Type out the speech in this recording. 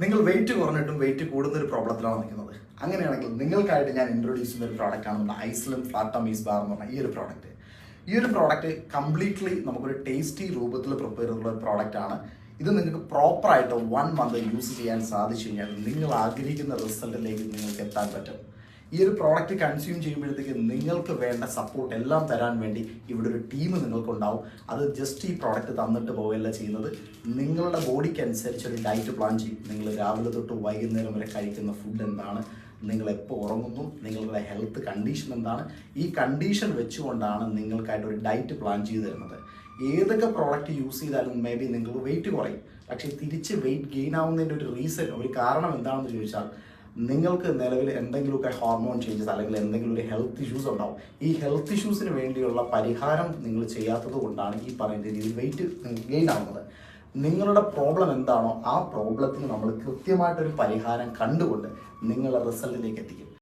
നിങ്ങൾ wait കുറഞ്ഞിട്ടും wait കൂടുന്ന ഒരു പ്രോബ്ലത്തിലാണ് നിൽക്കുന്നത്. അങ്ങനെയാണെങ്കിൽ നിങ്ങൾക്കായിട്ട് ഞാൻ ഇൻട്രൊഡ്യൂസ് ചെയ്യുന്ന ഒരു പ്രോഡക്റ്റ് ആണ് നമ്മുടെ ഐസ്ലം ഫ്ലാറ്റമീസ് ബാർ എന്ന് പറഞ്ഞ ഈ ഒരു പ്രോഡക്റ്റ്. ഈ ഒരു പ്രോഡക്റ്റ് കംപ്ലീറ്റ്ലി നമുക്കൊരു ടേസ്റ്റി രൂപത്തിൽ പ്രിപ്പയർ ചെയ്തിട്ടുള്ള ഒരു പ്രോഡക്റ്റ് ആണ്. ഇത് നിങ്ങൾക്ക് പ്രോപ്പറായിട്ട് 1 മന്ത് യൂസ് ചെയ്യാൻ സാധിച്ചു കഴിഞ്ഞാൽ നിങ്ങൾ ആഗ്രഹിക്കുന്ന റിസൾട്ടിലേക്ക് നിങ്ങൾക്ക് എത്താൻ പറ്റും. ഈ ഒരു പ്രോഡക്റ്റ് കൺസ്യൂം ചെയ്യുമ്പോഴത്തേക്ക് നിങ്ങൾക്ക് വേണ്ട സപ്പോർട്ട് എല്ലാം തരാൻ വേണ്ടി ഇവിടെ ഒരു ടീം നിങ്ങൾക്കുണ്ടാവും. അത് ജസ്റ്റ് ഈ പ്രോഡക്റ്റ് തന്നിട്ട് പോവുകയല്ല ചെയ്യുന്നത്, നിങ്ങളുടെ ബോഡിക്ക് അനുസരിച്ച് ഒരു ഡയറ്റ് പ്ലാൻ ചെയ്യും. നിങ്ങൾ രാവിലെ തൊട്ട് വൈകുന്നേരം വരെ കഴിക്കുന്ന ഫുഡ് എന്താണ്, നിങ്ങൾ എപ്പോൾ ഉറങ്ങുന്നു, നിങ്ങളുടെ ഹെൽത്ത് കണ്ടീഷൻ എന്താണ്, ഈ കണ്ടീഷൻ വെച്ചുകൊണ്ടാണ് നിങ്ങൾക്കായിട്ട് ഒരു ഡയറ്റ് പ്ലാൻ ചെയ്ത് തരുന്നത്. ഏതൊക്കെ പ്രോഡക്റ്റ് യൂസ് ചെയ്താലും മേ ബി നിങ്ങൾക്ക് വെയിറ്റ് കുറയും, പക്ഷേ തിരിച്ച് വെയിറ്റ് ഗെയിൻ ആവുന്നതിൻ്റെ ഒരു കാരണം എന്താണെന്ന് ചോദിച്ചാൽ നിങ്ങൾക്ക് നിലവിൽ എന്തെങ്കിലുമൊക്കെ ഹോർമോൺ ചേഞ്ചസ് അല്ലെങ്കിൽ എന്തെങ്കിലും ഒരു ഹെൽത്ത് ഇഷ്യൂസ് ഉണ്ടാവും. ഈ ഹെൽത്ത് ഇഷ്യൂസിന് വേണ്ടിയുള്ള പരിഹാരം നിങ്ങൾ ചെയ്യാത്തത് കൊണ്ടാണ് ഈ പറയുന്ന രീതിയിൽ വെയിറ്റ് ഗെയിൻ ആവുന്നത്. നിങ്ങളുടെ പ്രോബ്ലം എന്താണോ ആ പ്രോബ്ലത്തിന് നമ്മൾ കൃത്യമായിട്ടൊരു പരിഹാരം കണ്ടുകൊണ്ട് നിങ്ങളുടെ റിസൾട്ടിലേക്ക് എത്തിക്കും.